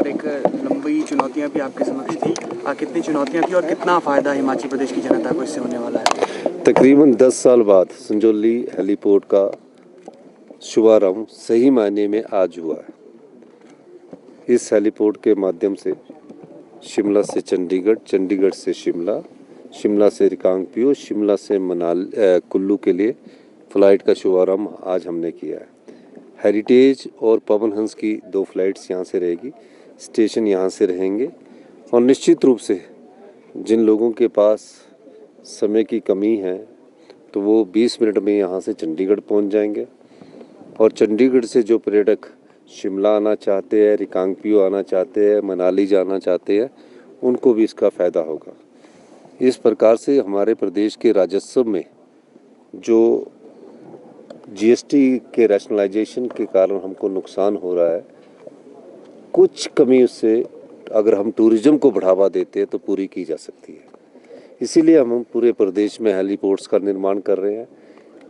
और एक लंबी चुनौतियां भी आपके समक्ष थी। कितनी चुनौतियां थी और कितना फ़ायदा हिमाचल प्रदेश की जनता को इससे होने वाला है? तकरीबन 10 साल बाद संजौली हेलीपोर्ट का शुभारंभ सही मायने में आज हुआ है। इस हेलीपोर्ट के माध्यम से शिमला से चंडीगढ़, चंडीगढ़ से शिमला, शिमला से रिकांगपिओ, शिमला से कुल्लू के लिए फ़्लाइट का शुभारंभ आज हमने किया है। हेरिटेज और पवन हंस की 2 फ्लाइट्स यहाँ से रहेगी, स्टेशन यहाँ से रहेंगे और निश्चित रूप से जिन लोगों के पास समय की कमी है तो वो 20 मिनट में यहाँ से चंडीगढ़ पहुँच जाएंगे और चंडीगढ़ से जो पर्यटक शिमला आना चाहते हैं, रिकांगपिओ आना चाहते हैं, मनाली जाना चाहते हैं, उनको भी इसका फ़ायदा होगा। इस प्रकार से हमारे प्रदेश के राजस्व में जो जीएसटी के रैशनलाइजेशन के कारण हमको नुकसान हो रहा है, कुछ कमी उससे अगर हम टूरिज़्म को बढ़ावा देते हैं तो पूरी की जा सकती है। इसीलिए हम पूरे प्रदेश में हेलीपोर्ट्स का निर्माण कर रहे हैं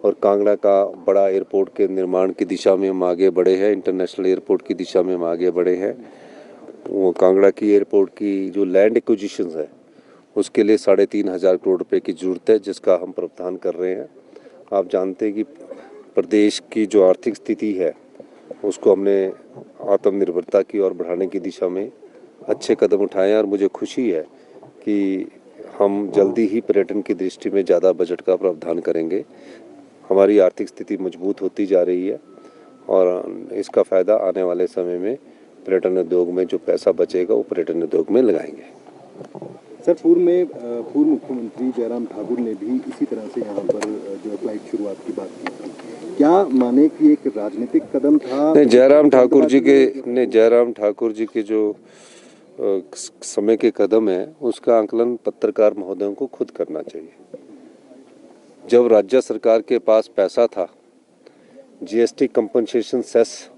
और कांगड़ा का बड़ा एयरपोर्ट के निर्माण की दिशा में हम आगे बढ़े हैं, इंटरनेशनल एयरपोर्ट की दिशा में हम आगे बढ़े हैं। वो कांगड़ा की एयरपोर्ट की जो लैंड एक्विजिशंस है उसके लिए 3,500 करोड़ रुपए की ज़रूरत है, जिसका हम प्रावधान कर रहे हैं। आप जानते हैं कि प्रदेश की जो आर्थिक स्थिति है उसको हमने आत्मनिर्भरता की ओर बढ़ाने की दिशा में अच्छे कदम उठाए हैं और मुझे खुशी है कि हम जल्दी ही पर्यटन की दृष्टि में ज़्यादा बजट का प्रावधान करेंगे। हमारी आर्थिक स्थिति मजबूत होती जा रही है और इसका फ़ायदा आने वाले समय में पर्यटन उद्योग में जो पैसा बचेगा वो पर्यटन उद्योग में लगाएंगे। सर, पूर्व मुख्यमंत्री जयराम ठाकुर ने भी इसी तरह से यहाँ पर जो फ्लाइट शुरुआत की बात की थी। क्या माने कि एक राजनीतिक कदम था? नहीं, जयराम ठाकुर जी के जो समय के कदम है उसका आंकलन पत्रकार महोदयों को खुद करना चाहिए। जब राज्य सरकार के पास पैसा था, जीएसटी कंपनसेशन सेस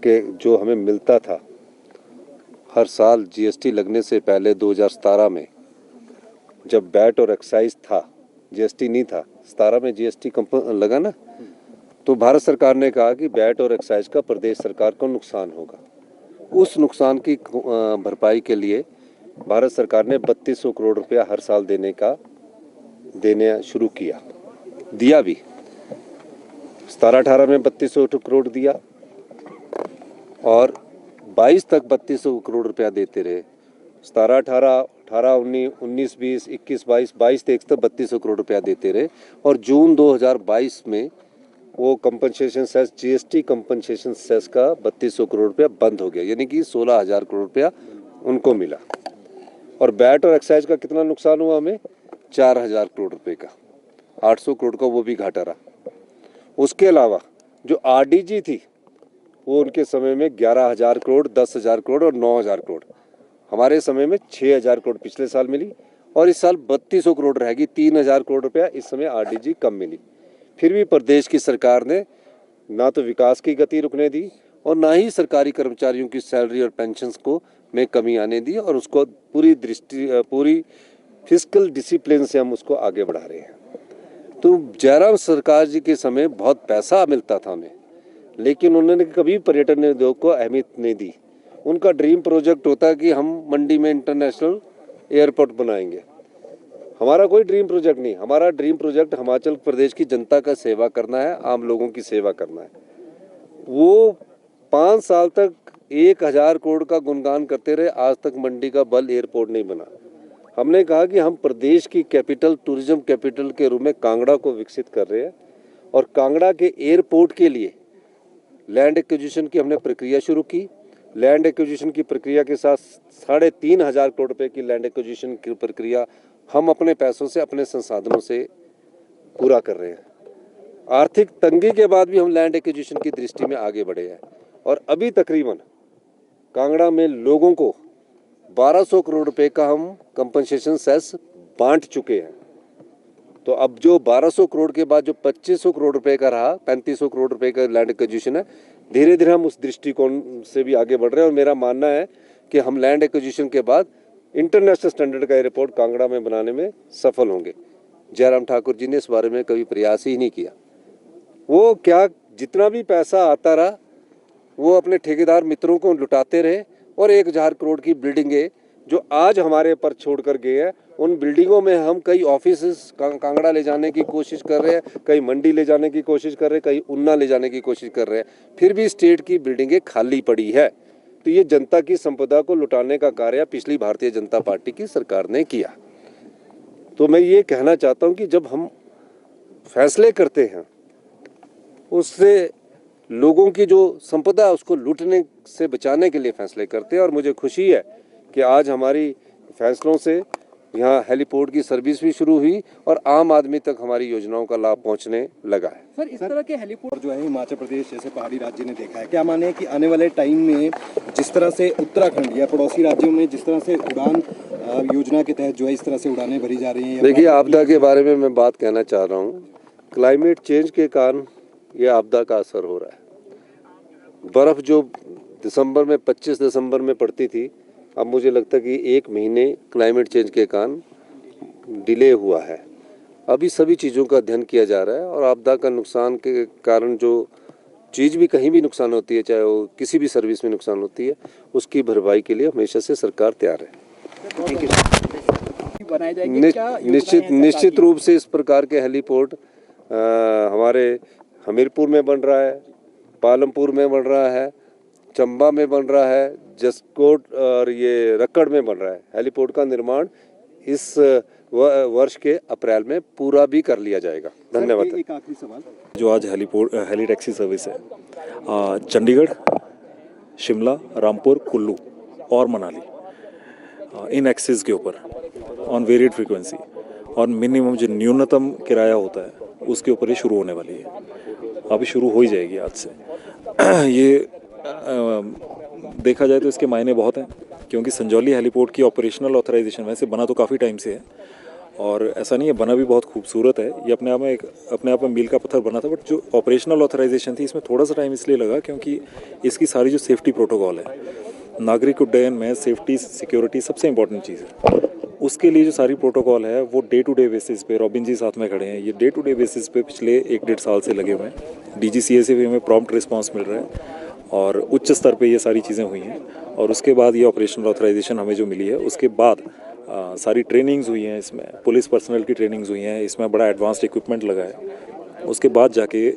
के जो हमें मिलता था हर साल, जीएसटी लगने से पहले 2017 में जब वैट और एक्साइज था, जीएसटी नहीं था, 17 में जीएसटी लगा ना, तो भारत सरकार ने कहा कि वैट और एक्साइज का प्रदेश सरकार को नुकसान होगा। उस नुकसान की भरपाई के लिए भारत सरकार ने 3200 करोड़ रुपया हर साल देने शुरू किया, दिया भी। 17-18 में 3200 करोड़ दिया और 22 तक 3200 करोड़ रुपया देते रहे। 17-18, 18-19, 19-20, 21-22, 22-23 तक 3200 करोड़ रुपया देते रहे और जून 2022 में वो compensation cess, GST compensation cess का 3200 करोड़ रुपया बंद हो गया, यानी कि 16,000 करोड़ रुपया उनको मिला। और वैट और एक्साइज का कितना नुकसान हुआ हमें? 4,000 करोड़ रुपए का, 800 करोड़ का वो भी घाटा रहा। उसके अलावा जो आरडीजी थी वो उनके समय में 11,000 करोड़, 10,000 करोड़ और 9,000 करोड़, हमारे समय में 6,000 करोड़ पिछले साल मिली और इस साल 3200 करोड़ रहेगी। 3,000 करोड़ रुपया इस समय आरडीजी कम मिली। फिर भी प्रदेश की सरकार ने ना तो विकास की गति रुकने दी और ना ही सरकारी कर्मचारियों की सैलरी और पेंशन्स को में कमी आने दी और उसको पूरी फिस्कल डिसिप्लिन से हम उसको आगे बढ़ा रहे हैं। तो जयराम सरकार जी के समय बहुत पैसा मिलता था हमें, लेकिन उन्होंने कभी पर्यटन उद्योग को अहमियत नहीं दी। उनका ड्रीम प्रोजेक्ट होता कि हम मंडी में इंटरनेशनल एयरपोर्ट बनाएंगे। हमारा कोई ड्रीम प्रोजेक्ट नहीं, हमारा ड्रीम प्रोजेक्ट हिमाचल प्रदेश की जनता का सेवा करना है, आम लोगों की सेवा करना है। वो 5 साल तक 1,000 करोड़ का गुणगान करते रहे, आज तक मंडी का बल एयरपोर्ट नहीं बना। हमने कहा कि हम प्रदेश की कैपिटल, टूरिज्म कैपिटल के रूप में कांगड़ा को विकसित कर रहे हैं और कांगड़ा के एयरपोर्ट के लिए लैंड एक्विजिशन की हमने प्रक्रिया शुरू की। लैंड एक्विजिशन की प्रक्रिया के साथ 3,500 करोड़ रुपए की लैंड एक्विजिशन की प्रक्रिया हम अपने पैसों से, अपने संसाधनों से पूरा कर रहे हैं। आर्थिक तंगी के बाद भी हम लैंड एक्विजिशन की दृष्टि में आगे बढ़े हैं और अभी तकरीबन कांगड़ा में लोगों को 1200 करोड़ रुपए का हम कंपनसेशन सेस बांट चुके हैं। तो अब जो 1200 करोड़ के बाद जो 2500 करोड़ रुपए का रहा, 3500 करोड़ रुपए का लैंड एक्विजिशन है, धीरे धीरे हम उस दृष्टिकोण से भी आगे बढ़ रहे हैं और मेरा मानना है कि हम लैंड एक्विजिशन के बाद इंटरनेशनल स्टैंडर्ड का एयरपोर्ट कांगड़ा में बनाने में सफल होंगे। जयराम ठाकुर जी ने इस बारे में कभी प्रयास ही नहीं किया। वो क्या, जितना भी पैसा आता रहा वो अपने ठेकेदार मित्रों को लुटाते रहे और 1000 करोड़ की बिल्डिंगें जो आज हमारे पर छोड़ कर गए हैं, उन बिल्डिंगों में हम कई ऑफिस कांगड़ा ले जाने की कोशिश कर रहे हैं, कई मंडी ले जाने की कोशिश कर रहे हैं, कई ऊना ले जाने की कोशिश कर रहे हैं, फिर भी स्टेट की बिल्डिंगें खाली पड़ी है। तो ये जनता की संपदा को लुटाने का कार्य पिछली भारतीय जनता पार्टी की सरकार ने किया। तो मैं ये कहना चाहता हूँ कि जब हम फैसले करते हैं, उससे लोगों की जो संपदा है उसको लूटने से बचाने के लिए फैसले करते हैं। और मुझे खुशी है कि आज हमारी फैसलों से यहाँ हेलीपोर्ट की सर्विस भी शुरू हुई और आम आदमी तक हमारी योजनाओं का लाभ पहुँचने लगा है। सर, इस तरह के हेलीपोर्ट और जो है हिमाचल प्रदेश जैसे पहाड़ी राज्य ने देखा है, क्या माने कि आने वाले टाइम में जिस तरह से उत्तराखंड या पड़ोसी राज्यों में जिस तरह से उड़ान योजना के तहत जो है इस तरह से उड़ानें भरी जा रही हैं? देखिए, आपदा के बारे में मैं बात कहना चाह रहा हूँ। क्लाइमेट चेंज के कारण ये आपदा का असर हो रहा है। बर्फ़ जो दिसंबर में 25 दिसंबर में पड़ती थी, अब मुझे लगता है कि 1 महीने क्लाइमेट चेंज के कारण डिले हुआ है। अभी सभी चीज़ों का अध्ययन किया जा रहा है और आपदा का नुकसान के कारण जो चीज़ भी कहीं भी नुकसान होती है, चाहे वो किसी भी सर्विस में नुकसान होती है, उसकी भरपाई के लिए हमेशा से सरकार तैयार है। बनाई जाएगी निश्चित रूप से इस प्रकार के हेलीपोर्ट हमारे हमीरपुर में बन रहा है, पालमपुर में बन रहा है, चंबा में बन रहा है, जसकोट और ये रक्कड़ में बन रहा है। हेलीपोर्ट का निर्माण इस वर्ष के अप्रैल में पूरा भी कर लिया जाएगा। धन्यवाद। एक आखिरी सवाल, जो आज हेली टैक्सी सर्विस है चंडीगढ़, शिमला, रामपुर, कुल्लू और मनाली इन एक्सिस के ऊपर ऑन वेरिएड फ्रीक्वेंसी और मिनिमम जो न्यूनतम किराया होता है उसके ऊपर ये शुरू होने वाली है। अभी शुरू हो ही जाएगी आज से। ये देखा जाए तो इसके मायने बहुत हैं, क्योंकि संजौली हेलीपोर्ट की ऑपरेशनल ऑथराइजेशन वैसे बना तो काफ़ी टाइम से है और ऐसा नहीं है, बना भी बहुत खूबसूरत है। ये अपने आप में मील का पत्थर बना था, बट जो ऑपरेशनल ऑथराइजेशन थी इसमें थोड़ा सा टाइम इसलिए लगा क्योंकि इसकी सारी जो सेफ्टी प्रोटोकॉल है, नागरिक उड्डयन में सेफ्टी सिक्योरिटी सबसे इंपॉर्टेंट चीज़ है। उसके लिए जो सारी प्रोटोकॉल है वो डे टू डे बेसिस पे, रॉबिन जी साथ में खड़े हैं, ये डे टू डे बेसिस पे पिछले 1-1.5 साल से लगे हुए हैं। DGCA से भी हमें प्रॉम्प्ट रिस्पांस मिल रहा है और उच्च स्तर पे ये सारी चीज़ें हुई हैं। और उसके बाद ये ऑपरेशनल ऑथराइजेशन हमें जो मिली है, उसके बाद सारी ट्रेनिंग्स हुई हैं, इसमें पुलिस पर्सनल की ट्रेनिंग्स हुई हैं, इसमें बड़ा एडवांस्ड इक्विपमेंट लगा है। उसके बाद जाके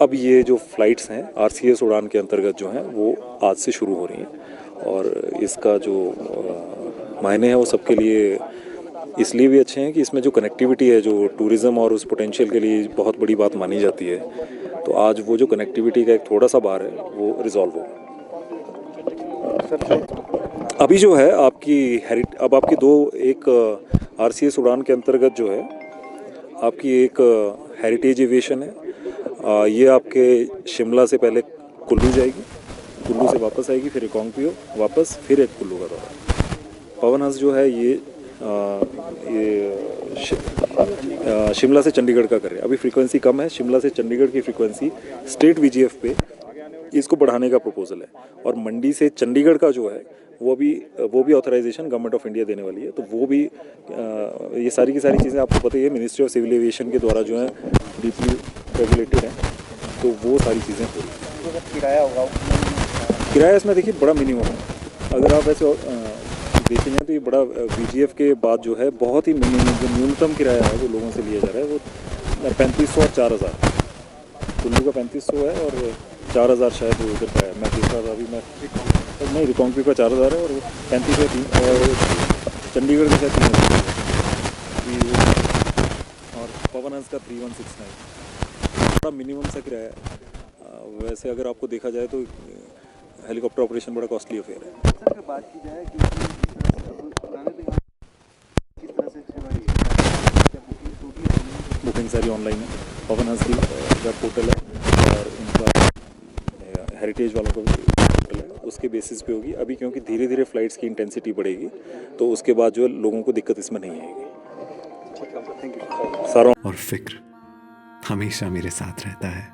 अब ये जो फ़्लाइट्स हैं RCS उड़ान के अंतर्गत जो हैं वो आज से शुरू हो रही हैं और इसका जो मायने हैं वो सबके लिए इसलिए भी अच्छे हैं कि इसमें जो कनेक्टिविटी है, जो टूरिज़्म और उस पोटेंशियल के लिए बहुत बड़ी बात मानी जाती है, तो आज वो जो कनेक्टिविटी का एक थोड़ा सा बार है वो रिजॉल्व हो। अभी जो है अब आपकी एक RCS उड़ान के अंतर्गत जो है आपकी एक हेरिटेज एविएशन है। ये आपके शिमला से पहले कुल्लू जाएगी, कुल्लू से वापस आएगी, फिर रिकांगपिओ वापस, फिर एक कुल्लू का दौरा। पवन हंस जो है ये शिमला से चंडीगढ़ का कर रहे हैं। अभी फ्रीक्वेंसी कम है, शिमला से चंडीगढ़ की फ्रीक्वेंसी स्टेट VGF पे इसको बढ़ाने का प्रपोजल है। और मंडी से चंडीगढ़ का जो है वो भी ऑथराइजेशन गवर्नमेंट ऑफ इंडिया देने वाली है। तो वो भी ये सारी की सारी चीज़ें आपको पता ही है, मिनिस्ट्री ऑफ सिविल एविएशन के द्वारा जो है डीपली रेगुलेटेड है, तो वो सारी चीज़ें हो रही। किराया इसमें देखिए बड़ा मिनिमम है। अगर आप ऐसे देखेंगे तो ये बड़ा VGF के बाद जो है बहुत ही मिनिमम जो न्यूनतम किराया है वो लोगों से लिया जा रहा है, वो 3500 और 4000। कुल्लू का 3500 है और 4000 शायद वो उधर का है। मैं देख रहा था अभी, मैं रिकांगपिओ का 4000 है और 35 है और चंडीगढ़ का शायद 3000 और पवन हंस का 3169। बड़ा मिनिमम सा किराया है। वैसे अगर आपको देखा जाए तो हेलीकॉप्टर ऑपरेशन बड़ा कॉस्टली अफेयर है। सर, बात की जाए कि बुकिंग सारी ऑनलाइन है। पवन हंस की वेब पोर्टल है और इनका हेरिटेज वालों का पोर्टल है, उसके बेसिस पे होगी। अभी क्योंकि धीरे धीरे फ़्लाइट्स की इंटेंसिटी बढ़ेगी तो उसके बाद जो है लोगों को दिक्कत इसमें नहीं आएगी। सारा और फिक्र हमेशा मेरे साथ रहता है।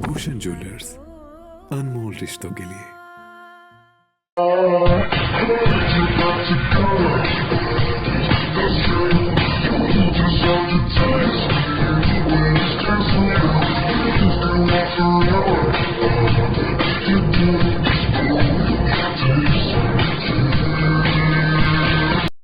भूषण ज्वेलर्स, अनमोल रिश्तों के लिए।